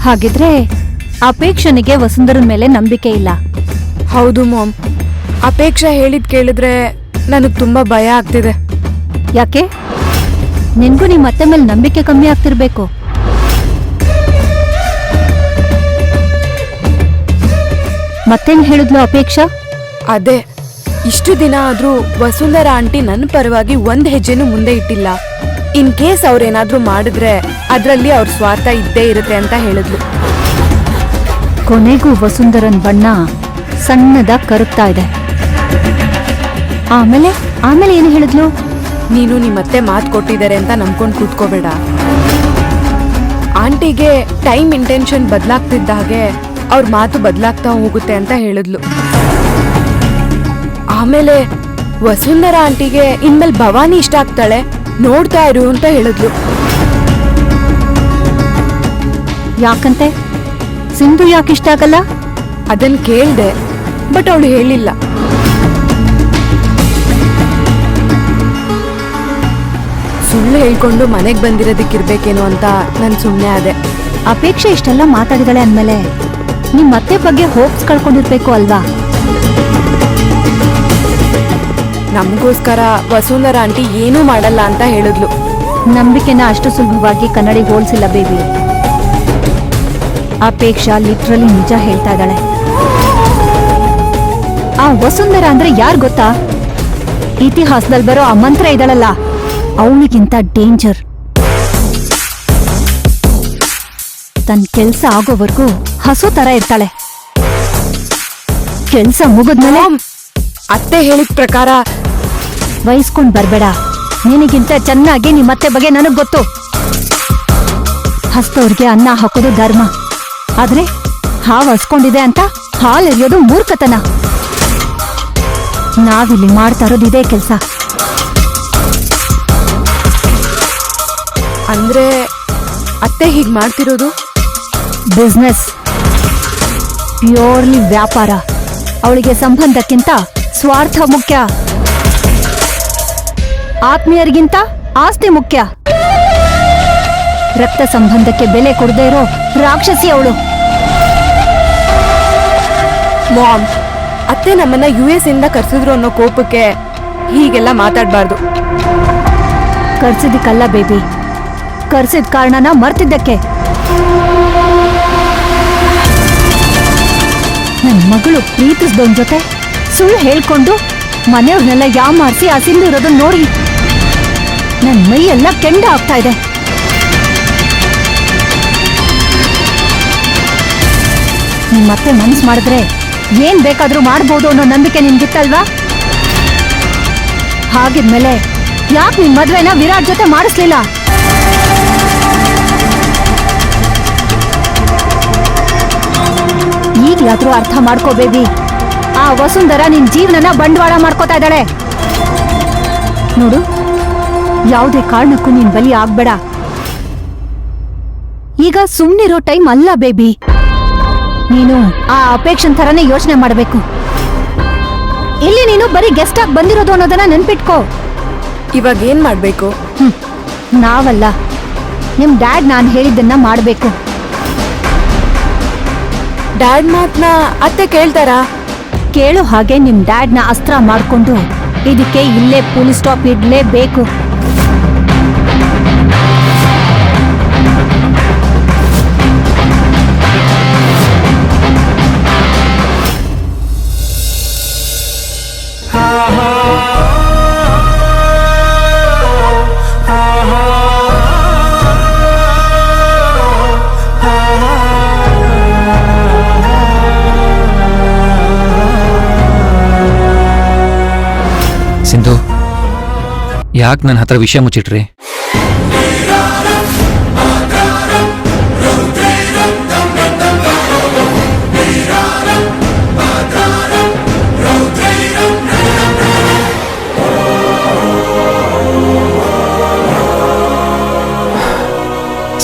ಹಾಗಿದ್ರೆ ಅಪೇಕ್ಷನಿಗೆ ವಸುಂಧರನ್ ಮೇಲೆ ನಂಬಿಕೆ ಇಲ್ಲ. ಹೌದು ಮಾಮ್, ಅಪೇಕ್ಷಾ ಹೇಳಿದ್ ಕೇಳಿದ್ರೆ ನನಗ್ ತುಂಬಾ ಭಯ ಆಗ್ತಿದೆ. ಯಾಕೆ? ನಿನ್ಗೂ ನಿಮ್ ಅತ್ತೆ ಮೇಲೆ ನಂಬಿಕೆ ಕಮ್ಮಿ ಆಗ್ತಿರ್ಬೇಕು. ಮತ್ತೇನ್ ಹೇಳಿದ್ಲು ಅಪೇಕ್ಷಾ? ಅದೇ, ಇಷ್ಟು ದಿನ ಆದ್ರೂ ವಸುಂಧರಾ ಆಂಟಿ ನನ್ನ ಪರವಾಗಿ ಒಂದ್ ಹೆಜ್ಜೆನೂ ಮುಂದೆ ಇಟ್ಟಿಲ್ಲ. ಇನ್ ಕೇಸ್ ಅವ್ರೇನಾದ್ರೂ ಮಾಡಿದ್ರೆ ಅದ್ರಲ್ಲಿ ಅವ್ರ ಸ್ವಾರ್ಥ ಇದ್ದೇ ಇರುತ್ತೆ ಅಂತ ಹೇಳಿದ್ಲು. ಕೊನೆಗೂ ವಸುಂಧರನ್ ಬಣ್ಣ ಸಣ್ಣದಾಗ್ ಕರಗ್ತಾ ಇದೆ. ಆಮೇಲೆ ಆಮೇಲೆ ಏನು ಹೇಳಿದ್ಲು? ನೀನು ನಿಮ್ಮತ್ತೆ ಮಾತು ಕೊಟ್ಟಿದ್ದಾರೆ ಅಂತ ನಂಬ್ಕೊಂಡು ಕೂತ್ಕೋಬೇಡ. ಆಂಟಿಗೆ ಟೈಮ್ ಇಂಟೆನ್ಷನ್ ಬದಲಾಗ್ತಿದ್ದ ಹಾಗೆ ಅವ್ರ ಮಾತು ಬದಲಾಗ್ತಾ ಹೋಗುತ್ತೆ ಅಂತ ಹೇಳಿದ್ಲು. ಆಮೇಲೆ ವಸುಂಧರಾ ಆಂಟಿಗೆ ಇನ್ಮೇಲೆ ಭವಾನಿ ಇಷ್ಟ ಆಗ್ತಾಳೆ, ನೋಡ್ತಾ ಇರು ಅಂತ ಹೇಳಿದ್ಲು. ಯಾಕಂತೆ? ಸಿಂಧು ಯಾಕೆ ಇಷ್ಟ ಆಗಲ್ಲ? ಅದನ್ ಕೇಳ್ದೆ, ಬಟ್ ಅವಳು ಹೇಳಿಲ್ಲ. ಸುಳ್ಳು ಹೇಳ್ಕೊಂಡು ಮನೆಗ್ ಬಂದಿರೋದಕ್ಕಿರ್ಬೇಕೇನೋ ಅಂತ ನನ್ ಸುಮ್ನೆ ಆದೆ. ಅಪೇಕ್ಷೆ ಇಷ್ಟೆಲ್ಲ ಮಾತಾಡಿದಾಳೆ ಅಂದ್ಮೇಲೆ ನಿಮ್ ಮತ್ತೆ ಬಗ್ಗೆ ಹೋಪ್ಸ್ ಕಳ್ಕೊಂಡಿರ್ಬೇಕು ಅಲ್ವಾ? ನಮಗೋಸ್ಕರ ವಸುಂಧರಾ ಆಂಟಿ ಏನೂ ಮಾಡಲ್ಲ ಅಂತ ಹೇಳಿದ್ಲು. ನಂಬಿಕೆನ ಅಷ್ಟು ಸುಲಭವಾಗಿ ಕನ್ನಡಿಗೆ ಹೋಲ್ಸಿಲ್ಲ ಬೇಬಿ. ಅಪೇಕ್ಷಾ ಲಿಟ್ರಲಿ ನಿಜ ಹೇಳ್ತಾ ಇದ್ದಾಳೆ. ಆ ವಸುಂಧರಾ ಅಂದ್ರೆ ಯಾರ್ ಗೊತ್ತಾ? ಇತಿಹಾಸದಲ್ಲಿ ಬರೋ ಆ ಮಂತ್ರ ಇದ್ದಾಳಲ್ಲ, ಅವಳಿಗಿಂತ ಡೇಂಜರ್. ತನ್ನ ಕೆಲ್ಸ ಆಗೋವರೆಗೂ ಹಸು ತರ ಇರ್ತಾಳೆ. ಕೆಲ್ಸ ಮುಗಿದ್ಮೇಲೆ ಅತ್ತೆ ಹೇಳಿದ ಪ್ರಕಾರ ವಹಿಸ್ಕೊಂಡ್ ಬರ್ಬೇಡ. ನಿನಗಿಂತ ಚೆನ್ನಾಗಿ ನಿಮ್ಮತ್ತೆ ಬಗ್ಗೆ ನನಗ್ ಗೊತ್ತು. ಹಸ್ತವ್ರಿಗೆ ಅನ್ನ ಹಾಕೋದು ಧರ್ಮ, ಆದ್ರೆ ಹಾವು ಹಸ್ಕೊಂಡಿದೆ ಅಂತ ಹಾಲೆರಿಯೋದು ಮೂರ್ಖತನ. ನಾವಿಲ್ಲಿ ಮಾಡ್ತಾ ಇರೋದು ಇದೇ ಕೆಲ್ಸ. ಅಂದ್ರೆ ಅತ್ತೆ ಹೀಗ್ ಮಾಡ್ತಿರೋದು ಬಿಸ್ನೆಸ್, ಪ್ಯೂರ್ಲಿ ವ್ಯಾಪಾರ. ಅವಳಿಗೆ ಸಂಬಂಧಕ್ಕಿಂತ ಸ್ವಾರ್ಥ ಮುಖ್ಯ, ಆತ್ಮೀಯರಿಗಿಂತ ಆಸ್ತಿ ಮುಖ್ಯ. ರಕ್ತ ಸಂಬಂಧಕ್ಕೆ ಬೆಲೆ ಕೊಡದೇ ಇರೋ ರಾಕ್ಷಸಿ ಅವಳು. ಮಾಮ್, ಅತ್ತೆ ನಮ್ಮನ್ನ US ಇಂದ ಕರ್ಸಿದ್ರು ಅನ್ನೋ ಕೋಪಕ್ಕೆ ಹೀಗೆಲ್ಲ ಮಾತಾಡ್ಬಾರ್ದು. ಕರ್ಸಿದ್ದಕ್ಕಲ್ಲ ಬೇಬಿ, ಕರ್ಸಿದ ಕಾರಣನ ಮರ್ತಿದ್ದಕ್ಕೆ. ನನ್ ಮಗಳು ಪ್ರೀತಿಸ್ದವನ್ ಜೊತೆ ಸುಳ್ಳು ಹೇಳ್ಕೊಂಡು ಮನೆಯವ್ರನ್ನೆಲ್ಲ ಯಾಮಾರಿಸಿ ಆ ಸಿಂಧು ಇರೋದನ್ನ ನೋಡಿ ನನ್ ಮೈ ಎಲ್ಲ ಕೆಂಡ ಆಗ್ತಾ ಇದೆ. ನಿಮ್ಮತ್ತೆ ಮನ್ಸ್ ಮಾಡಿದ್ರೆ ಏನ್ ಬೇಕಾದ್ರೂ ಮಾಡ್ಬೋದು ಅನ್ನೋ ನಂಬಿಕೆ ನಿನ್ಗಿತ್ತಲ್ವಾ? ಹಾಗಿದ್ಮೇಲೆ ಯಾಕೆ ನಿನ್ ಮದ್ವೆನ ವಿರಾಟ್ ಜೊತೆ ಮಾಡಿಸ್ಲಿಲ್ಲ? ಈಗ್ಲಾದ್ರೂ ಅರ್ಥ ಮಾಡ್ಕೋ ಬೇಬಿ. ಆ ವಸುಂಧರಾ ನಿನ್ ಜೀವನನ ಬಂಡವಾಳ ಮಾಡ್ಕೋತಾ ಇದ್ದಾಳೆ. ನೋಡು, ಯಾವುದೇ ಕಾರಣಕ್ಕೂ ನೀನ್ ಬಲಿ ಆಗ್ಬೇಡ. ಈಗ ಸುಮ್ನಿರೋ ಟೈಮ್ ಅಲ್ಲ ಬೇಬಿ. ನೀನು ಆ ಅಪೇಕ್ಷನ್ ಥರನೇ ಯೋಚನೆ ಮಾಡಬೇಕು. ಇಲ್ಲಿ ನೀನು ಬರೀ ಗೆಸ್ಟ್ ಆಗಿ ಬಂದಿರೋದು ಅನ್ನೋದನ್ನ ನೆನ್ಪಿಟ್ಕೋ. ಇವಾಗ ಏನ್ ಮಾಡ್ಬೇಕು? ನಾವಲ್ಲ, ನಿಮ್ ಡ್ಯಾಡ್ ನಾನ್ ಹೇಳಿದ್ದನ್ನ ಮಾಡ್ಬೇಕು. ಡ್ಯಾಡ್ ಮಾತ್ನ ಅತ್ತೆ ಕೇಳ್ತಾರಾ? ಕೇಳೋ ಹಾಗೆ ನಿಮ್ ಡ್ಯಾಡ್ನ ಅಸ್ತ್ರ ಮಾಡ್ಕೊಂಡು ಇದಕ್ಕೆ ಇಲ್ಲೇ ಪೊಲೀಸ್ ಸ್ಟಾಪ್ ಇಡ್ಲೇಬೇಕು. ಸಿಂಧು, ಯಾಕೆ ನನ್ನ ಹತ್ರ ವಿಷಯ ಮುಚ್ಚಿಟ್ರಿ?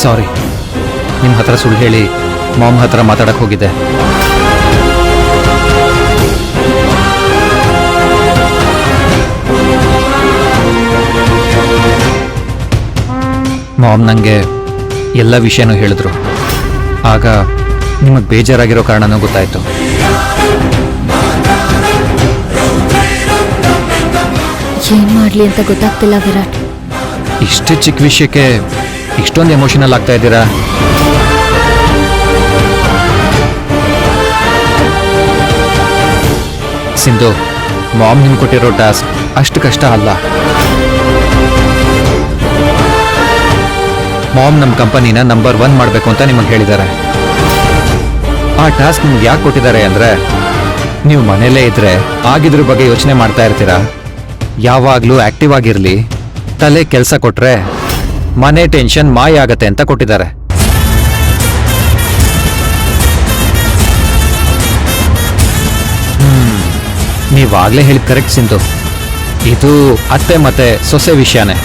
ಸಾರಿ, ನಿಮ್ಮ ಹತ್ರ ಸುಳ್ಳು ಹೇಳಿ ಮಾಮ್ ಹತ್ರ ಮಾತಾಡಕ್ ಹೋಗಿದ್ದೆ. ಮಾಮ್ ನನಗೆ ಎಲ್ಲ ವಿಷಯನೂ ಹೇಳಿದ್ರು. ಆಗ ನಿಮಗೆ ಬೇಜಾರಾಗಿರೋ ಕಾರಣನೂ ಗೊತ್ತಾಯ್ತು. ಏನ್ ಮಾಡ್ಲಿ ಅಂತ ಗೊತ್ತಾಗ್ತಿಲ್ಲ ವಿರಾಟ್. ಇಷ್ಟು ಚಿಕ್ಕ ವಿಷಯಕ್ಕೆ ಇಷ್ಟೊಂದು ಎಮೋಷನಲ್ ಆಗ್ತಾ ಇದ್ದೀರಾ? ಸಿಂಧು, ಮಾಮ್ ನಿಮ್ಗೆ ಕೊಟ್ಟಿರೋ ಟಾಸ್ಕ್ ಅಷ್ಟು ಕಷ್ಟ ಅಲ್ಲ. ಮಾಮ್ ನಮ್ಮ ಕಂಪನಿನ ನಂಬರ್ 1 ಮಾಡಬೇಕು ಅಂತ ನಿಮಗೆ ಹೇಳಿದ್ದಾರೆ. ಆ ಟಾಸ್ಕ್ ನಿಮ್ಗೆ ಯಾಕೆ ಕೊಟ್ಟಿದ್ದಾರೆ ಅಂದರೆ, ನೀವು ಮನೇಲೇ ಇದ್ರೆ ಆಗಿದ್ರ ಬಗ್ಗೆ ಯೋಚನೆ ಮಾಡ್ತಾ ಇರ್ತೀರಾ. ಯಾವಾಗಲೂ ಆಕ್ಟಿವ್ ಆಗಿರಲಿ, ತಲೆ ಕೆಲಸ ಕೊಟ್ರೆ ಮನೆ ಟೆನ್ಷನ್ ಮಾಯ ಆಗತ್ತೆ ಅಂತ ಕೊಟ್ಟಿದ್ದಾರೆ. ನೀವಾಗಲೇ ಹೇಳಿದ ಕರೆಕ್ಟ್ ಸಿಂಧು, ಇದು ಅತ್ತೆ ಮತ್ತೆ ಸೊಸೆ ವಿಷಯನೇ.